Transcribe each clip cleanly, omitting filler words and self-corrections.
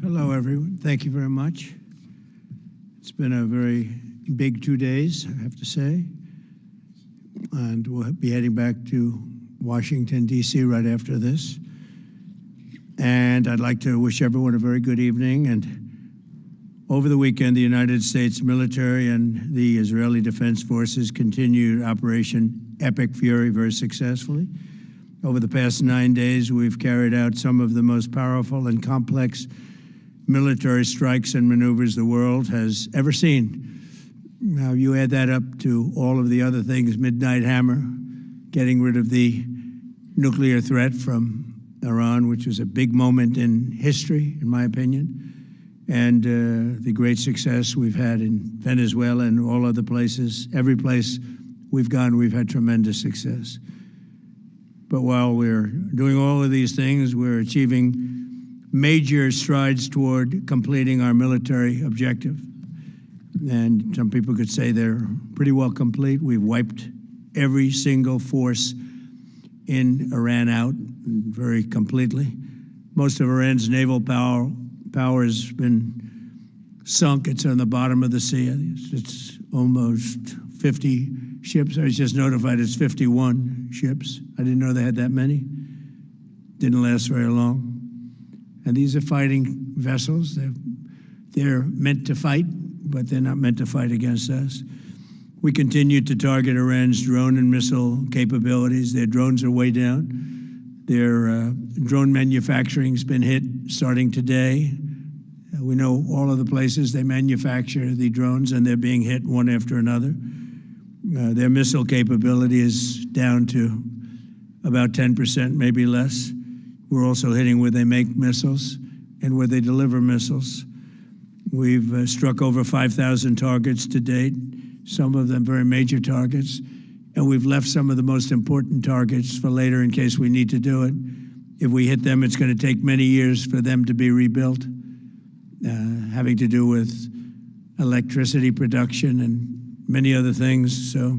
Hello, everyone. Thank you very much. It's been a very big 2 days, I have to say. And we'll be heading back to Washington, D.C. right after this. And I'd like to wish everyone a very good evening. And over the weekend, the United States military and the Israeli Defense Forces continued Operation Epic Fury very successfully. Over the past 9 days, we've carried out some of the most powerful and complex military strikes and maneuvers the world has ever seen. Now, you add that up to all of the other things, Midnight Hammer, getting rid of the nuclear threat from Iran, which was a big moment in history, in my opinion, and the great success we've had in Venezuela and all other places. Every place we've gone, we've had tremendous success. But while we're doing all of these things, we're achieving major strides toward completing our military objective. And some people could say they're pretty well complete. We've wiped every single force in Iran out very completely. Most of Iran's naval power has been sunk. It's on the bottom of the sea. It's almost 50 ships. I was just notified it's 51 ships. I didn't know they had that many. Didn't last very long. And these are fighting vessels. They're meant to fight, but they're not meant to fight against us. We continue to target Iran's drone and missile capabilities. Their drones are way down. Their drone manufacturing's been hit starting today. We know all of the places they manufacture the drones, and they're being hit one after another. Their missile capability is down to about 10%, maybe less. We're also hitting where they make missiles and where they deliver missiles. We've struck over 5,000 targets to date, some of them very major targets, and we've left some of the most important targets for later in case we need to do it. If we hit them, it's going to take many years for them to be rebuilt, having to do with electricity production and many other things, so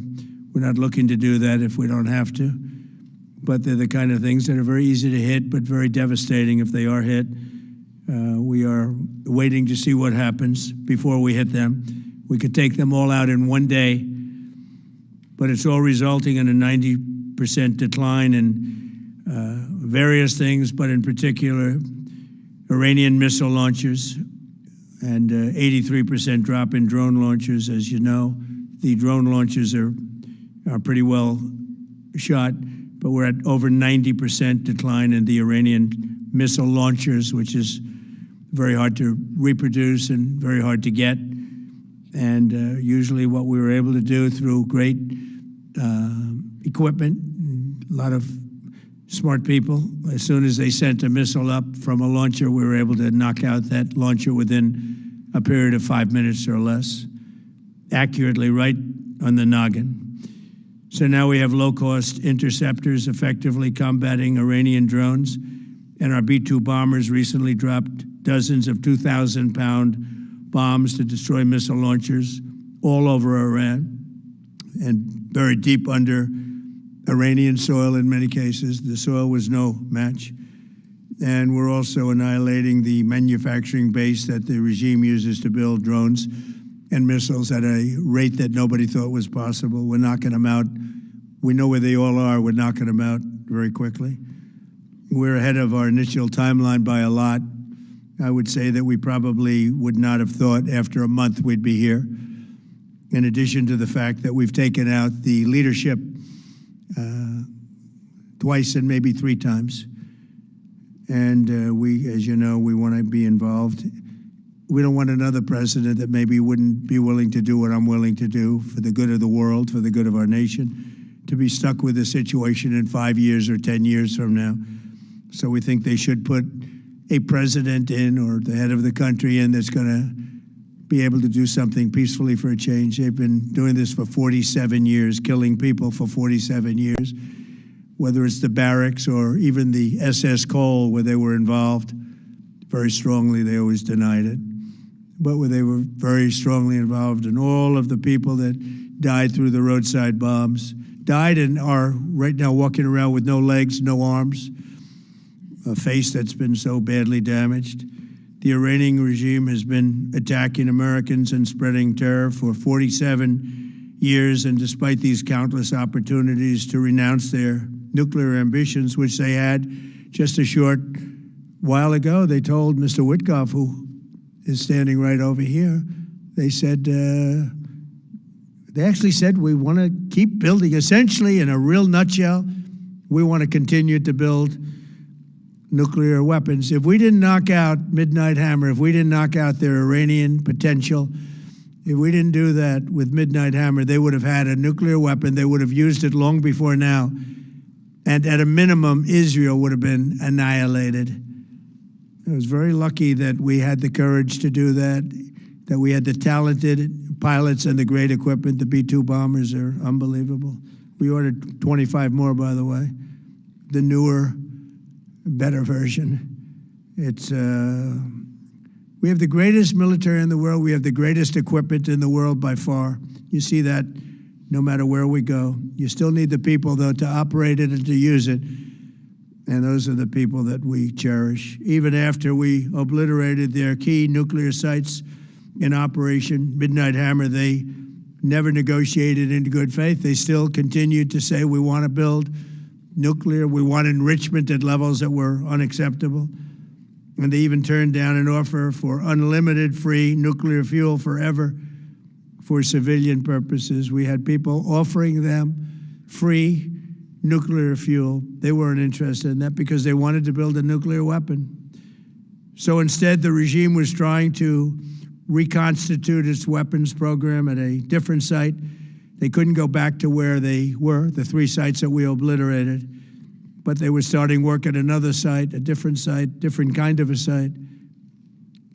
we're not looking to do that if we don't have to. But they're the kind of things that are very easy to hit, but very devastating if they are hit. We are waiting to see what happens before we hit them. We could take them all out in one day, but it's all resulting in a 90% decline in various things, but in particular, Iranian missile launchers, and 83% drop in drone launchers. As you know, the drone launchers are pretty well shot, but we're at over 90% decline in the Iranian missile launchers, which is very hard to reproduce and very hard to get. And usually what we were able to do through great equipment, a lot of smart people, as soon as they sent a missile up from a launcher, we were able to knock out that launcher within a period of 5 minutes or less, accurately, right on the noggin. So now we have low-cost interceptors effectively combating Iranian drones, and our B-2 bombers recently dropped dozens of 2,000-pound bombs to destroy missile launchers all over Iran and buried deep under Iranian soil in many cases. The soil was no match. And we're also annihilating the manufacturing base that the regime uses to build drones and missiles at a rate that nobody thought was possible. We're knocking them out. We know where they all are. We're knocking them out very quickly. We're ahead of our initial timeline by a lot. I would say that we probably would not have thought after a month we'd be here, in addition to the fact that we've taken out the leadership twice and maybe 3 times. And we, as you know, we want to be involved. We don't want another president that maybe wouldn't be willing to do what I'm willing to do for the good of the world, for the good of our nation, to be stuck with a situation in 5 years or 10 years from now. So we think they should put a president in, or the head of the country in, that's going to be able to do something peacefully for a change. They've been doing this for 47 years, killing people for 47 years, whether it's the barracks or even the SS Cole, where they were involved very strongly. They always denied it. But where they were very strongly involved in all of the people that died through the roadside bombs, died and are right now walking around with no legs, no arms, a face that's been so badly damaged. The Iranian regime has been attacking Americans and spreading terror for 47 years, and despite these countless opportunities to renounce their nuclear ambitions, which they had just a short while ago, they told Mr. Witkoff, who is standing right over here, they said, they actually said, we want to keep building. Essentially, in a real nutshell, we want to continue to build nuclear weapons. If we didn't knock out Midnight Hammer, if we didn't knock out their Iranian potential, if we didn't do that with Midnight Hammer, they would have had a nuclear weapon. They would have used it long before now. And at a minimum, Israel would have been annihilated. I was very lucky that we had the courage to do that we had the talented pilots and the great equipment. The B-2 bombers are unbelievable. We ordered 25 more, by the way. The newer, better version. It's we have the greatest military in the world. We have the greatest equipment in the world by far. You see that no matter where we go. You still need the people, though, to operate it and to use it. And those are the people that we cherish. Even after we obliterated their key nuclear sites in Operation Midnight Hammer, they never negotiated in good faith. They still continued to say, we want to build nuclear, we want enrichment at levels that were unacceptable. And they even turned down an offer for unlimited free nuclear fuel forever for civilian purposes. We had people offering them free nuclear fuel. They weren't interested in that because they wanted to build a nuclear weapon. So instead, the regime was trying to reconstitute its weapons program at a different site. They couldn't go back to where they were, the 3 sites that we obliterated, but they were starting work at another site, a different site, different kind of a site,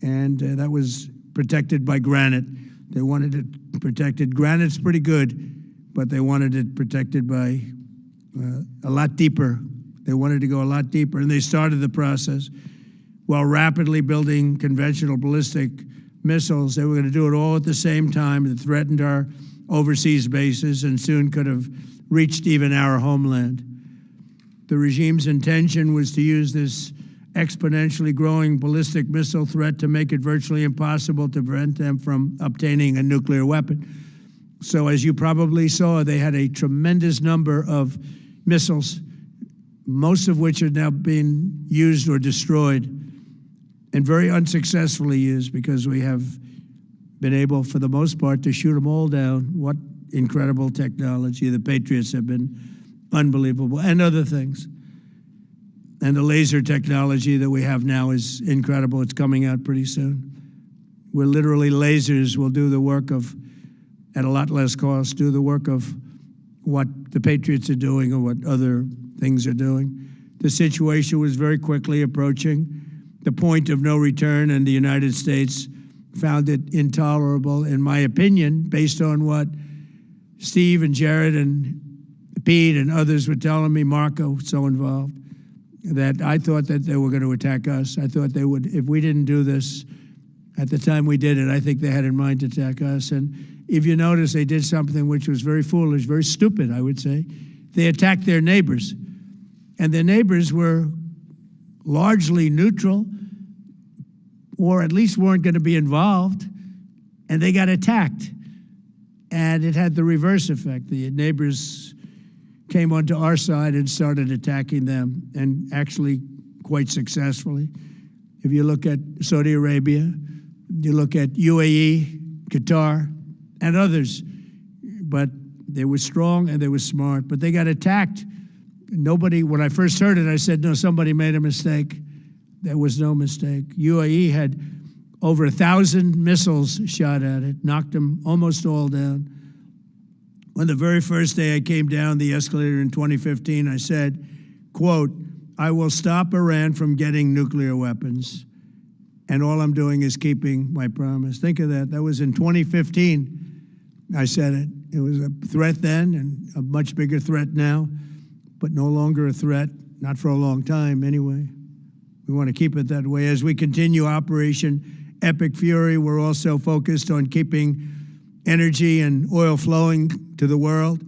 and that was protected by granite. They wanted it protected. Granite's pretty good, but they wanted it protected by a lot deeper. They wanted to go a lot deeper, and they started the process while rapidly building conventional ballistic missiles. They were going to do it all at the same time. It threatened our overseas bases and soon could have reached even our homeland. The regime's intention was to use this exponentially growing ballistic missile threat to make it virtually impossible to prevent them from obtaining a nuclear weapon. So as you probably saw, they had a tremendous number of missiles, most of which are now being used or destroyed, and very unsuccessfully used because we have been able, for the most part, to shoot them all down. What incredible technology. The Patriots have been unbelievable, and other things. And the laser technology that we have now is incredible. It's coming out pretty soon. Where literally lasers will do the work of, at a lot less cost, do the work of what the Patriots are doing or what other things are doing. The situation was very quickly approaching the point of no return, and the United States found it intolerable, in my opinion, based on what Steve and Jared and Pete and others were telling me, Marco, so involved, that I thought that they were going to attack us. I thought they would, if we didn't do this at the time we did it, I think they had in mind to attack us. And if you notice, they did something which was very foolish, very stupid, I would say. They attacked their neighbors. And their neighbors were largely neutral, or at least weren't going to be involved, and they got attacked. And it had the reverse effect. The neighbors came onto our side and started attacking them, and actually quite successfully. If you look at Saudi Arabia, you look at UAE, Qatar, and others, but they were strong and they were smart, but they got attacked. Nobody, when I first heard it, I said, no, somebody made a mistake. There was no mistake. UAE had over 1,000 missiles shot at it, knocked them almost all down. On the very first day I came down the escalator in 2015, I said, quote, I will stop Iran from getting nuclear weapons, and all I'm doing is keeping my promise. Think of that. That was in 2015. I said it. It was a threat then and a much bigger threat now, but no longer a threat, not for a long time anyway. We want to keep it that way. As we continue Operation Epic Fury, we're also focused on keeping energy and oil flowing to the world.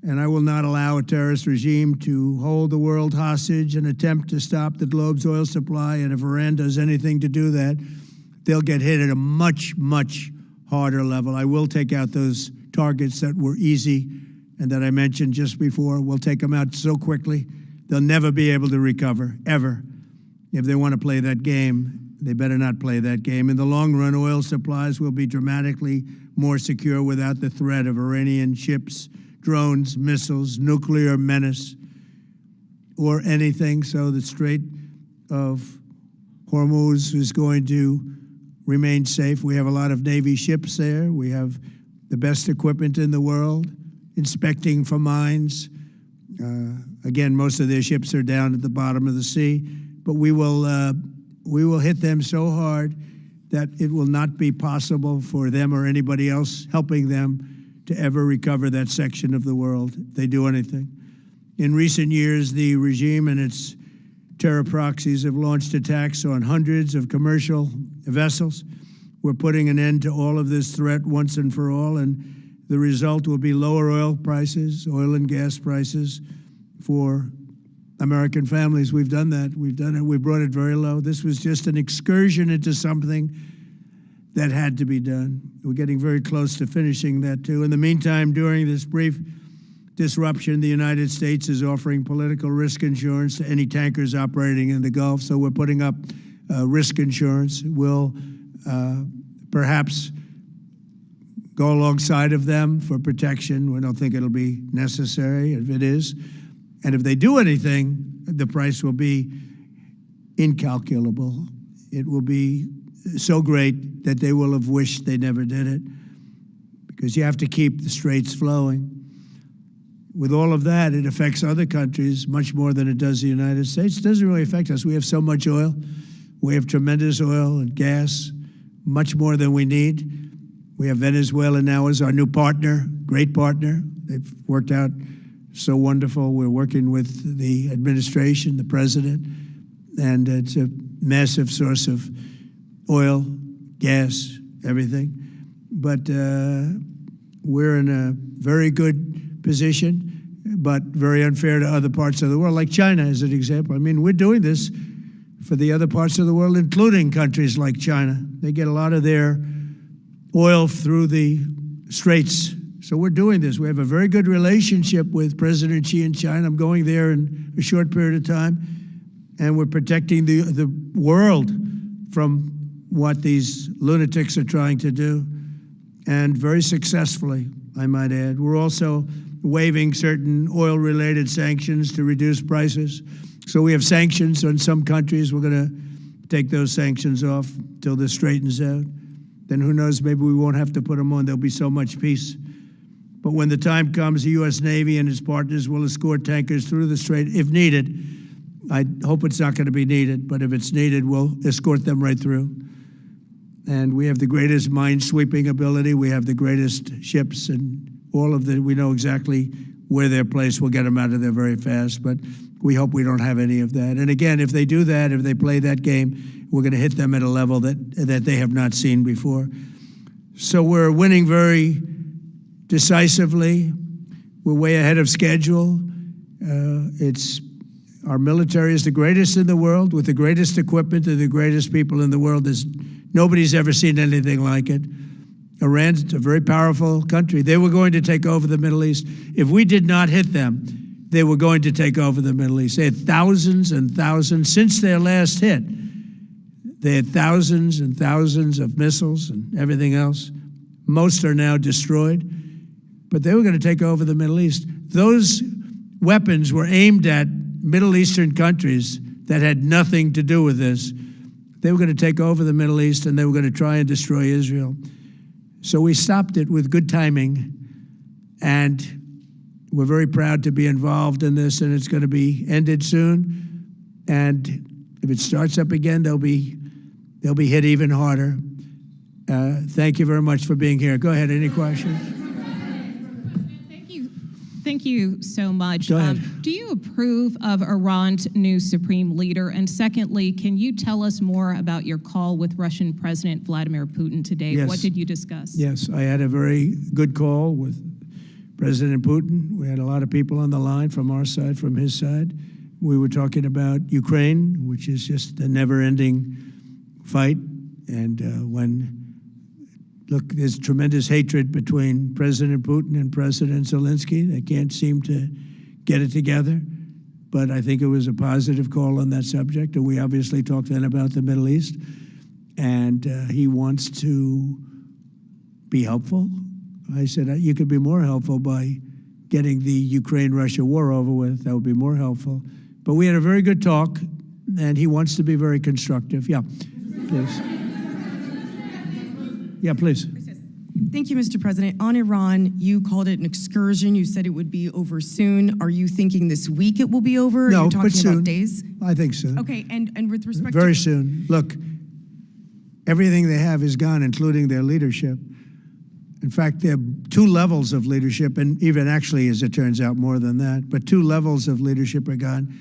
and I will not allow a terrorist regime to hold the world hostage and attempt to stop the globe's oil supply. And if Iran does anything to do that, they'll get hit at a much, much harder level. I will take out those targets that were easy and that I mentioned just before. We'll take them out so quickly, they'll never be able to recover, ever. If they want to play that game, they better not play that game. In the long run, oil supplies will be dramatically more secure without the threat of Iranian ships, drones, missiles, nuclear menace, or anything. So the Strait of Hormuz is going to remain safe. We have a lot of Navy ships there. We have the best equipment in the world, inspecting for mines. Again, most of their ships are down at the bottom of the sea, but we will hit them so hard that it will not be possible for them or anybody else helping them to ever recover that section of the world if they do anything. In recent years, the regime and its terror proxies have launched attacks on hundreds of commercial vessels. We're putting an end to all of this threat once and for all, and the result will be lower oil prices, oil and gas prices for American families. We've done that. We've done it. We brought it very low. This was just an excursion into something that had to be done. We're getting very close to finishing that, too. In the meantime, during this brief disruption, the United States is offering political risk insurance to any tankers operating in the Gulf. So we're putting up risk insurance. We'll perhaps go alongside of them for protection. We don't think it'll be necessary if it is. And if they do anything, the price will be incalculable. It will be so great that they will have wished they never did it, because you have to keep the straits flowing. With all of that, it affects other countries much more than it does the United States. It doesn't really affect us. We have so much oil. We have tremendous oil and gas, much more than we need. We have Venezuela now as our new partner, great partner. They've worked out so wonderful. We're working with the administration, the president, and it's a massive source of oil, gas, everything. But we're in a very good position, but very unfair to other parts of the world, like China as an example. I mean, we're doing this for the other parts of the world, including countries like China. They get a lot of their oil through the straits. So we're doing this. We have a very good relationship with President Xi in China. I'm going there in a short period of time, and we're protecting the world from what these lunatics are trying to do, and very successfully, I might add. We're also waiving certain oil-related sanctions to reduce prices. So we have sanctions on some countries. We're going to take those sanctions off till this straightens out. Then who knows, maybe we won't have to put them on. There'll be so much peace. But when the time comes, the U.S. Navy and its partners will escort tankers through the strait if needed. I hope it's not going to be needed, but if it's needed, we'll escort them right through. And we have the greatest mine-sweeping ability. We have the greatest ships, and all of the, we know exactly where they're placed. We'll get them out of there very fast, but we hope we don't have any of that. And again, if they do that, if they play that game, we're going to hit them at a level that they have not seen before. So we're winning very decisively. We're way ahead of schedule. Our military is the greatest in the world, with the greatest equipment and the greatest people in the world. Nobody's ever seen anything like it. Iran's a very powerful country. They were going to take over the Middle East. If we did not hit them, they were going to take over the Middle East. They had thousands and thousands. Since their last hit, they had thousands and thousands of missiles and everything else. Most are now destroyed. But they were going to take over the Middle East. Those weapons were aimed at Middle Eastern countries that had nothing to do with this. They were going to take over the Middle East, and they were going to try and destroy Israel. So we stopped it with good timing, and we're very proud to be involved in this, and it's going to be ended soon. And if it starts up again, they'll be hit even harder. Thank you very much for being here. Go ahead, any questions? Thank you so much. Go ahead. Do you approve of Iran's new supreme leader? And secondly, can you tell us more about your call with Russian President Vladimir Putin today? Yes. What did you discuss? Yes, I had a very good call with President Putin. We had a lot of people on the line from our side, from his side. We were talking about Ukraine, which is just a never-ending fight. And look, there's tremendous hatred between President Putin and President Zelensky. They can't seem to get it together. But I think it was a positive call on that subject. And we obviously talked then about the Middle East. And he wants to be helpful. I said, you could be more helpful by getting the Ukraine-Russia war over with. That would be more helpful. But we had a very good talk, and he wants to be very constructive. Yeah, please. Yeah, please. Thank you, Mr. President. On Iran, you called it an excursion. You said it would be over soon. Are you thinking this week it will be over? No, You're talking but soon. about days? I think so. Okay, and with respect Very to... soon. Look, everything they have is gone, including their leadership. In fact, there are two levels of leadership, and even actually, as it turns out, more than that. But two levels of leadership are gone.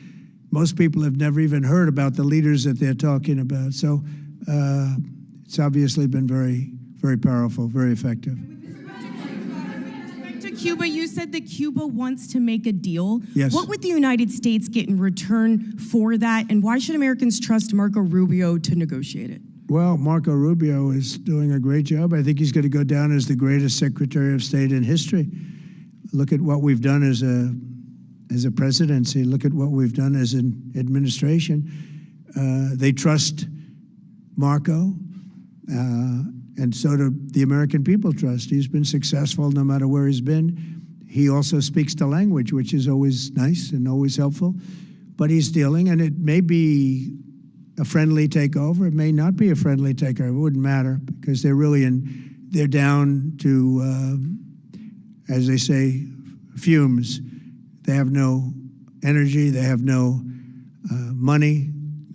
Most people have never even heard about the leaders that they're talking about. So it's obviously been very, very powerful, very effective. With respect to Cuba, you said that Cuba wants to make a deal. Yes. What would the United States get in return for that, and why should Americans trust Marco Rubio to negotiate it? Well, Marco Rubio is doing a great job. I think he's going to go down as the greatest Secretary of State in history. Look at what we've done as a presidency. Look at what we've done as an administration. They trust Marco, and so do the American people trust. He's been successful no matter where he's been. He also speaks the language, which is always nice and always helpful. But he's dealing, and it may be a friendly takeover. It may not be a friendly takeover. It wouldn't matter, because they're really they're down to, as they say, fumes. They have no energy. They have no money.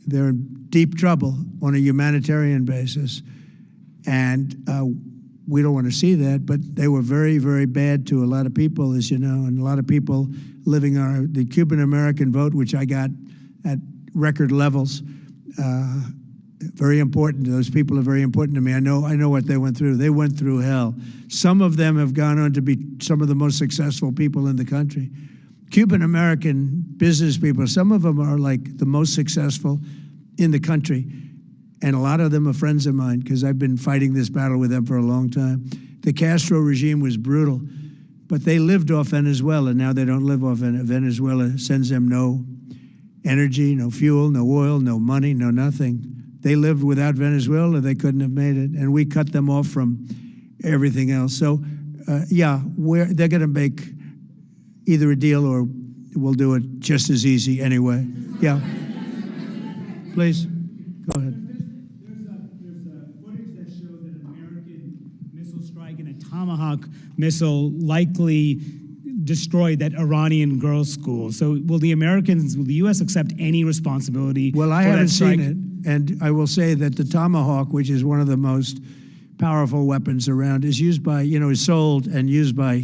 They're in deep trouble on a humanitarian basis. And we don't want to see that, but they were very, very bad to a lot of people, as you know, and a lot of people living on the Cuban-American vote, which I got at record levels. Very important. Those people are very important to me. I know what they went through. They went through hell. Some of them have gone on to be some of the most successful people in the country. Cuban-American business people, some of them are like the most successful in the country. And a lot of them are friends of mine, because I've been fighting this battle with them for a long time. The Castro regime was brutal, but they lived off Venezuela. Now they don't live off Venezuela. Sends them no energy, no fuel, no oil, no money, no nothing. They lived without Venezuela. They couldn't have made it. And we cut them off from everything else. So, yeah, they're going to make either a deal, or we'll do it just as easy anyway. Yeah. Please, go ahead. There's footage that shows that an American missile strike and a Tomahawk missile likely destroyed that Iranian girls' school. So will the U.S. accept any responsibility? Well, I for haven't that strike? seen it, and I will say that the Tomahawk, which is one of the most powerful weapons around, is used by, is sold and used by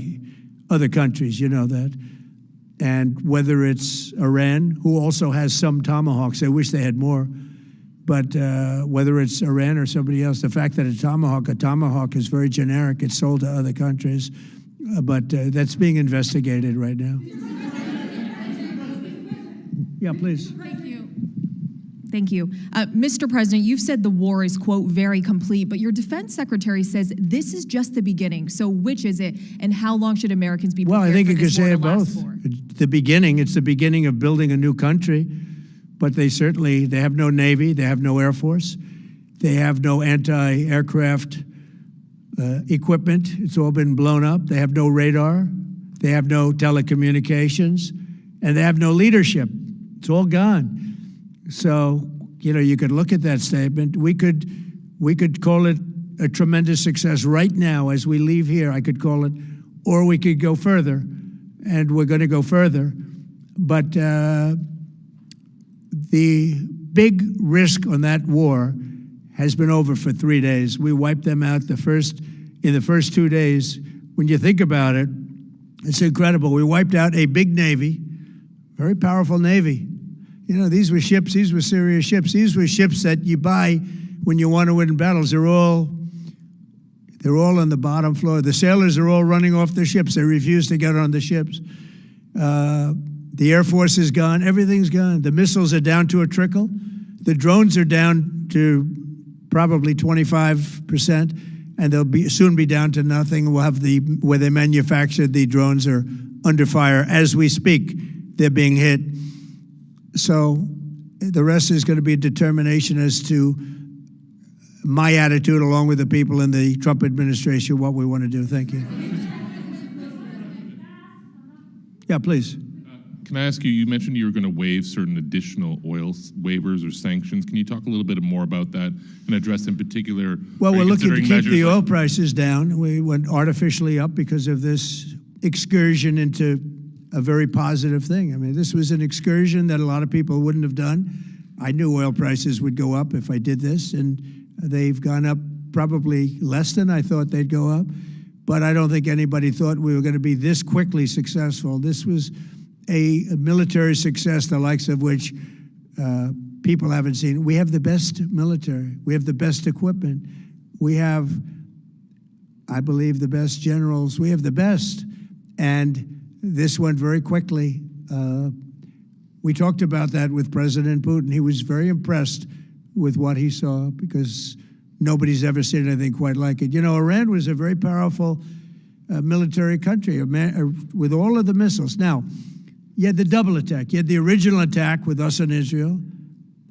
other countries, you know that. And whether it's Iran, who also has some Tomahawks, I wish they had more, but whether it's Iran or somebody else, the fact that a Tomahawk is very generic, it's sold to other countries, but that's being investigated right now. Yeah, please. Thank you. Mr. President, you've said the war is, quote, very complete, but your defense secretary says this is just the beginning. So which is it, and how long should Americans be prepared Well, I think for you could this war say to it last both. for? It's the beginning of building a new country, but they have no Navy, they have no Air Force, they have no anti-aircraft equipment. It's all been blown up. They have no radar, they have no telecommunications, and they have no leadership. It's all gone. So, you could look at that statement. We could call it a tremendous success right now as we leave here. I could call it, or we could go further, and we're going to go further. But the big risk on that war has been over for 3 days. We wiped them out in the first 2 days. When you think about it, it's incredible. We wiped out a big Navy, very powerful Navy. These were ships, these were serious ships. These were ships that you buy when you want to win battles. They're all on the bottom floor. The sailors are all running off their ships. They refuse to get on the ships. The Air Force is gone. Everything's gone. The missiles are down to a trickle. The drones are down to probably 25%, and they'll soon be down to nothing. We'll have where they manufactured the drones are under fire as we speak. They're being hit. So the rest is going to be a determination as to my attitude, along with the people in the Trump administration, what we want to do. Thank you. Yeah, please. Can I ask you, you mentioned you were going to waive certain additional oil waivers or sanctions. Can you talk a little bit more about that and address in particular? Well, we're looking to keep the oil like prices down. We went artificially up because of this excursion into a very positive thing. I mean, this was an excursion that a lot of people wouldn't have done. I knew oil prices would go up if I did this, and they've gone up probably less than I thought they'd go up. But I don't think anybody thought we were going to be this quickly successful. This was a military success, the likes of which people haven't seen. We have the best military. We have the best equipment. We have, I believe, the best generals. We have the best. And this went very quickly. We talked about that with President Putin. He was very impressed with what he saw because nobody's ever seen anything quite like it. You know, Iran was a very powerful military country with all of the missiles. Now, you had the double attack. You had the original attack with us and Israel,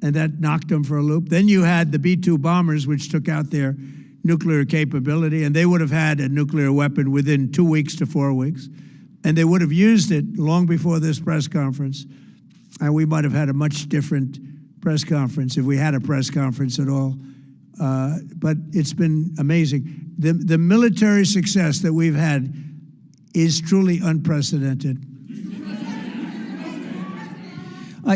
and that knocked them for a loop. Then you had the B-2 bombers, which took out their nuclear capability, and they would have had a nuclear weapon within 2 weeks to 4 weeks, and they would have used it long before this press conference, and we might have had a much different press conference if we had a press conference at all. But it's been amazing. The military success that we've had is truly unprecedented.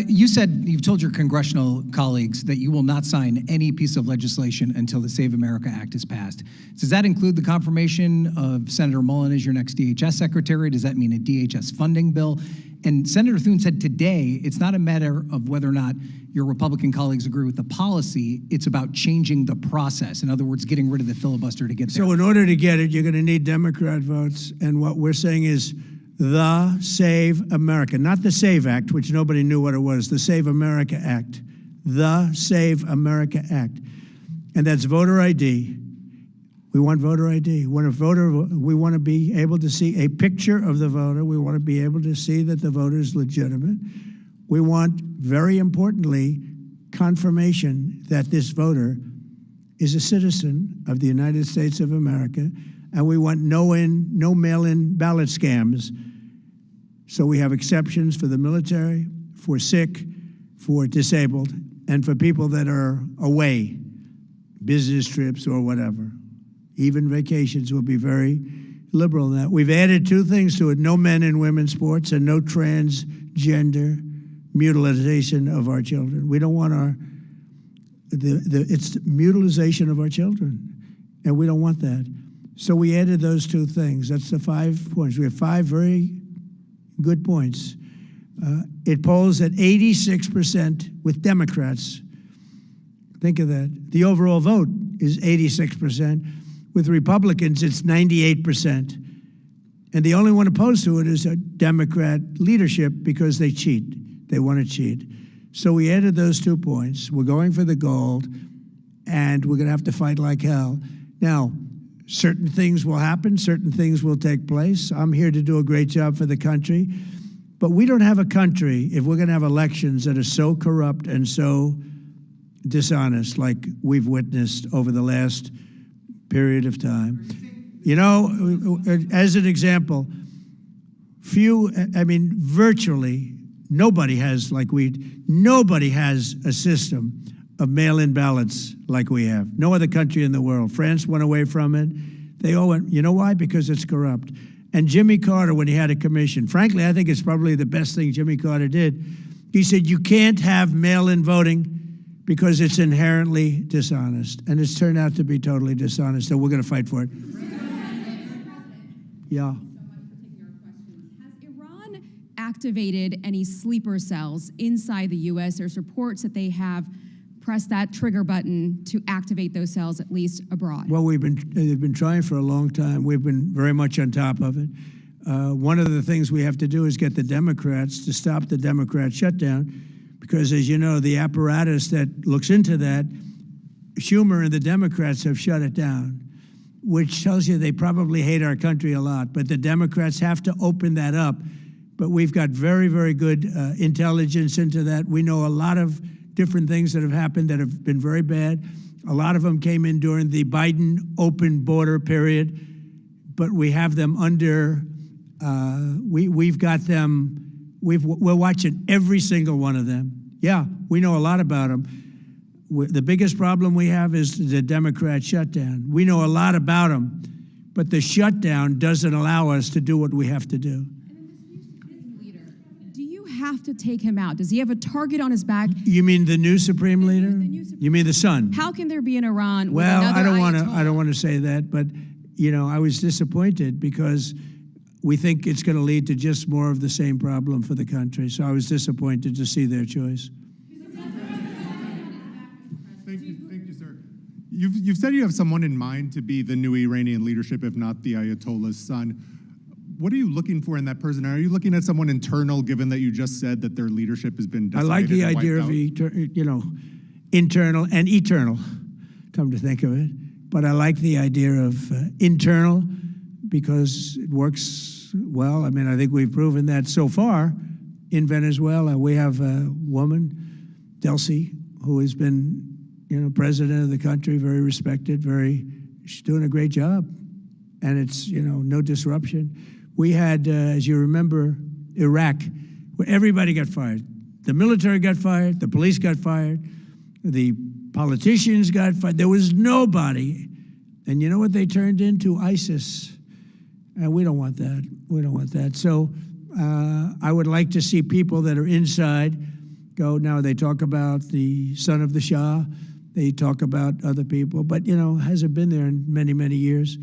You've told your congressional colleagues that you will not sign any piece of legislation until the Save America Act is passed. Does that include the confirmation of Senator Mullen as your next DHS secretary? Does that mean a DHS funding bill? And Senator Thune said today, it's not a matter of whether or not your Republican colleagues agree with the policy, it's about changing the process. In other words, getting rid of the filibuster to get there. So in order to get it, you're going to need Democrat votes. And what we're saying is the Save America, not the SAVE Act, which nobody knew what it was, the Save America Act, the Save America Act. And that's voter ID. We want voter ID. When a voter, we want to be able to see a picture of the voter. We want to be able to see that the voter is legitimate. We want, very importantly, confirmation that this voter is a citizen of the United States of America, and we want no mail-in ballot scams. So we have exceptions for the military, for sick, for disabled, and for people that are away, business trips or whatever. Even vacations will be very liberal in that. We've added two things to it: no men in women's sports and no transgender mutilization of our children. We don't want it's mutilization of our children, and we don't want that. So we added those two things. That's the 5 points. We have 5 very good points. It polls at 86% with Democrats. Think of that. The overall vote is 86%. With Republicans, it's 98%. And the only one opposed to it is a Democrat leadership because they cheat. They want to cheat. So we added those 2 points. We're going for the gold, and we're going to have to fight like hell. Now, certain things will happen. Certain things will take place. I'm here to do a great job for the country. But we don't have a country if we're going to have elections that are so corrupt and so dishonest like we've witnessed over the last period of time. You know, as an example, virtually nobody has nobody has a system of mail-in ballots like we have. No other country in the world. France went away from it. They all went, you know why? Because it's corrupt. And Jimmy Carter, when he had a commission, frankly, I think it's probably the best thing Jimmy Carter did. He said, you can't have mail-in voting because it's inherently dishonest. And it's turned out to be totally dishonest, so we're going to fight for it. Yeah. Has Iran activated any sleeper cells inside the U.S.? There's reports that they have press that trigger button to activate those cells, at least abroad? Well, they've been trying for a long time. We've been very much on top of it. One of the things we have to do is get the Democrats to stop the Democrat shutdown, because, as you know, the apparatus that looks into that, Schumer and the Democrats have shut it down, which tells you they probably hate our country a lot. But the Democrats have to open that up. But we've got very, very good intelligence into that. We know a lot of different things that have happened that have been very bad. A lot of them came in during the Biden open border period, but we have them under, we've got them, we're watching every single one of them. Yeah, we know a lot about them. The biggest problem we have is the Democrat shutdown. We know a lot about them, but the shutdown doesn't allow us to do what we have to do. Have to take him out? Does he have a target on his back? You mean the new supreme leader? You mean the son? How can there be in Iran? Well, with I don't want to say that, but you know, I was disappointed because we think it's going to lead to just more of the same problem for the country. So I was disappointed to see their choice. Thank you, sir. You've said you have someone in mind to be the new Iranian leadership, if not the Ayatollah's son. What are you looking for in that person? Are you looking at someone internal, given that you just said that their leadership has been decimated? I like the and idea of, internal and eternal, come to think of it. But I like the idea of internal because it works well. I mean, I think we've proven that so far in Venezuela. We have a woman, Delcy, who has been, president of the country, very respected, she's doing a great job. And it's, no disruption. We had, as you remember, Iraq, where everybody got fired. The military got fired, the police got fired, the politicians got fired. There was nobody. And you know what they turned into? ISIS. And we don't want that. We don't want that. So I would like to see people that are inside go. Now they talk about the son of the Shah. They talk about other people. But, hasn't been there in many, many years.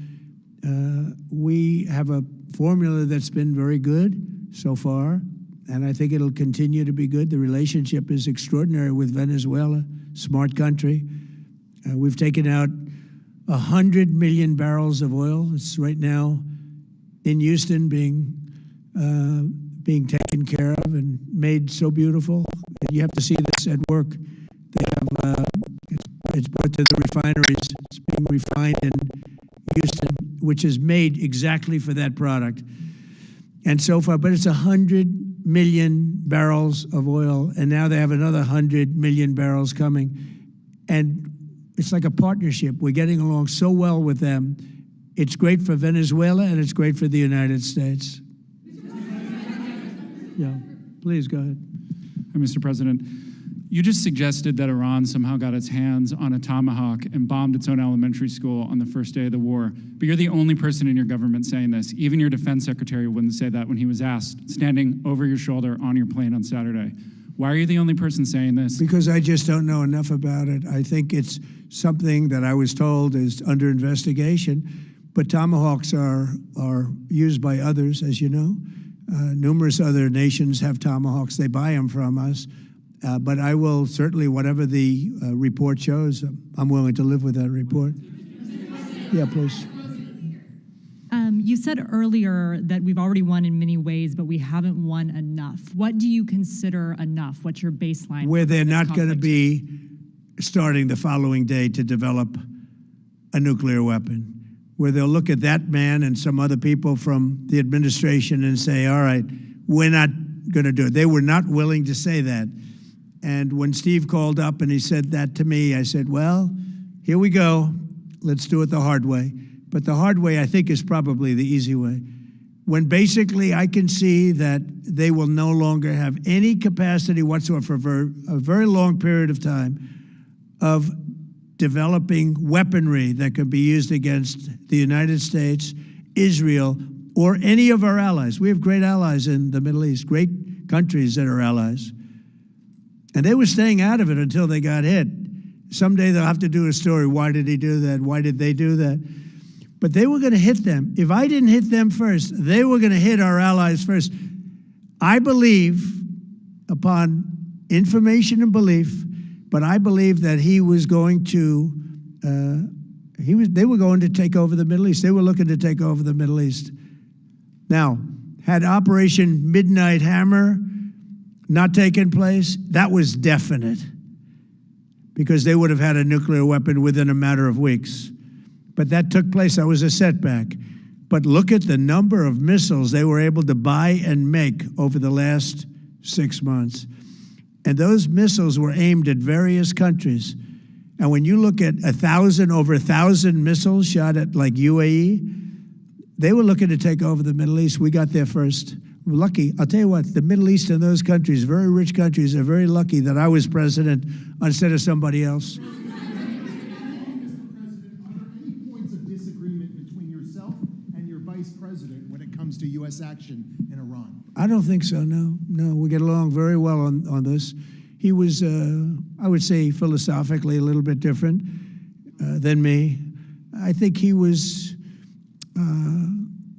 We have a formula that's been very good so far, and I think it'll continue to be good. The relationship is extraordinary with Venezuela, smart country. We've taken out 100 million barrels of oil. It's right now in Houston being taken care of and made so beautiful. You have to see this at work. They have it's brought to the refineries. It's being refined in Houston, which is made exactly for that product. And so far, but it's 100 million barrels of oil, and now they have another 100 million barrels coming. And it's like a partnership. We're getting along so well with them. It's great for Venezuela, and it's great for the United States. Yeah, please go ahead. Hi, Mr. President. You just suggested that Iran somehow got its hands on a Tomahawk and bombed its own elementary school on the first day of the war. But you're the only person in your government saying this. Even your defense secretary wouldn't say that when he was asked, standing over your shoulder on your plane on Saturday. Why are you the only person saying this? Because I just don't know enough about it. I think it's something that I was told is under investigation. But Tomahawks are used by others, as you know. Numerous other nations have Tomahawks. They buy them from us. But I will certainly, whatever the report shows, I'm willing to live with that report. Yeah, please. You said earlier that we've already won in many ways, but we haven't won enough. What do you consider enough? What's your baseline? Where they're not going to be starting the following day to develop a nuclear weapon. Where they'll look at that man and some other people from the administration and say, all right, we're not going to do it. They were not willing to say that. And when Steve called up and he said that to me, I said, well, here we go. Let's do it the hard way. But the hard way, I think, is probably the easy way. When basically I can see that they will no longer have any capacity whatsoever for a very long period of time of developing weaponry that could be used against the United States, Israel, or any of our allies. We have great allies in the Middle East, great countries that are allies. And they were staying out of it until they got hit. Someday they'll have to do a story. Why did he do that? Why did they do that? But they were going to hit them. If I didn't hit them first, they were going to hit our allies first. I believe, upon information and belief, But I believe that he was going to, they were going to take over the Middle East. They were looking to take over the Middle East. Now, had Operation Midnight Hammer not taken place, that was definite, because they would have had a nuclear weapon within a matter of weeks. But that took place. That was a setback. But look at the number of missiles they were able to buy and make over the last 6 months. And those missiles were aimed at various countries. And when you look at over 1,000 missiles shot at like UAE, they were looking to take over the Middle East. We got there first. We're lucky. I'll tell you what, the Middle East and those countries, very rich countries, are very lucky that I was president instead of somebody else. When it comes to U.S. action in Iran? I don't think so, no. No, we get along very well on this. He was, I would say, philosophically a little bit different than me. I think he was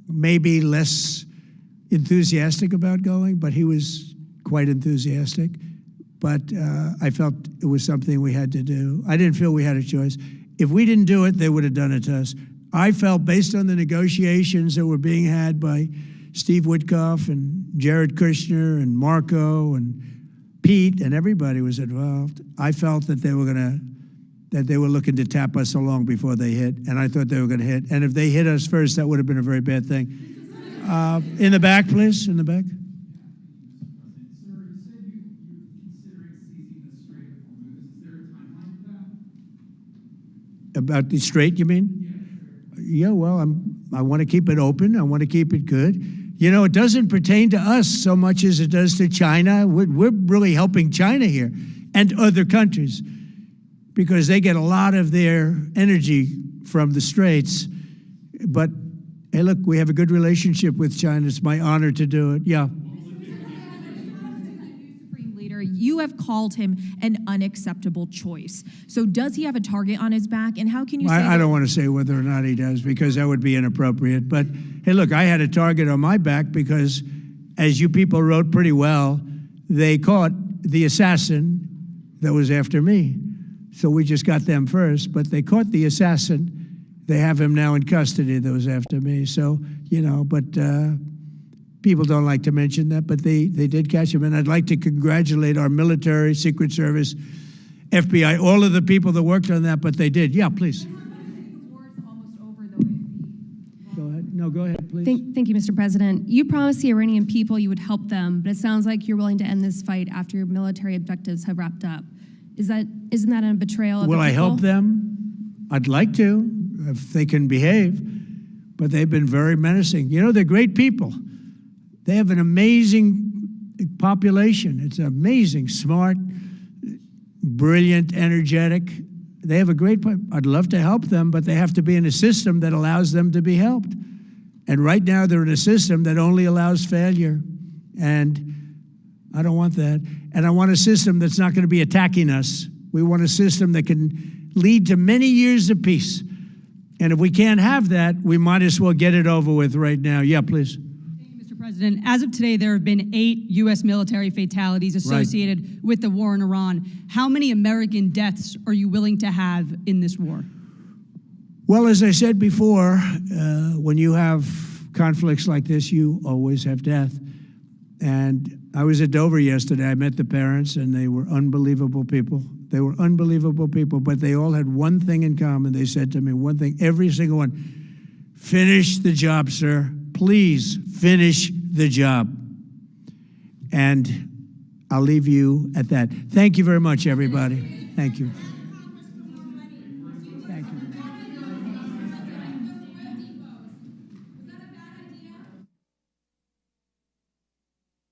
maybe less enthusiastic about going, but he was quite enthusiastic. But I felt it was something we had to do. I didn't feel we had a choice. If we didn't do it, they would have done it to us. I felt, based on the negotiations that were being had by Steve Witkoff and Jared Kushner and Marco and Pete, and everybody was involved, I felt that they were looking to tap us along before they hit, and I thought they were going to hit. And if they hit us first, that would have been a very bad thing. In the back, please, in the back. About the Strait, you mean? Yeah, well, I want to keep it open. I want to keep it good. You know, it doesn't pertain to us so much as it does to China. We're really helping China here and other countries because they get a lot of their energy from the Straits. But, hey, look, we have a good relationship with China. It's my honor to do it. Yeah. You have called him an unacceptable choice. So does he have a target on his back? And how can you say I don't want to say whether or not he does, because that would be inappropriate. But, hey, look, I had a target on my back because, as you people wrote pretty well, they caught the assassin that was after me. So we just got them first. But they caught the assassin. They have him now in custody that was after me. So, you know, but people don't like to mention that, but they did catch him. And I'd like to congratulate our military, Secret Service, FBI, all of the people that worked on that, but they did. Yeah, please. Go ahead. No, go ahead, please. Thank you, Mr. President. You promised the Iranian people you would help them, but it sounds like you're willing to end this fight after your military objectives have wrapped up. Isn't that a betrayal of the people? Will I help them? I'd like to, if they can behave, but they've been very menacing. You know, they're great people. They have an amazing population. It's amazing, smart, brilliant, energetic. They have a great, I'd love to help them, but they have to be in a system that allows them to be helped. And right now they're in a system that only allows failure. And I don't want that. And I want a system that's not going to be attacking us. We want a system that can lead to many years of peace. And if we can't have that, we might as well get it over with right now. Yeah, please. President, as of today, there have been 8 U.S. military fatalities associated with the war in Iran. How many American deaths are you willing to have in this war? Well, as I said before, when you have conflicts like this, you always have death. And I was at Dover yesterday. I met the parents, and they were unbelievable people. They were unbelievable people, but they all had one thing in common. They said to me one thing, every single one: finish the job, sir. Please finish the job. And I'll leave you at that. Thank you very much, everybody. Thank you.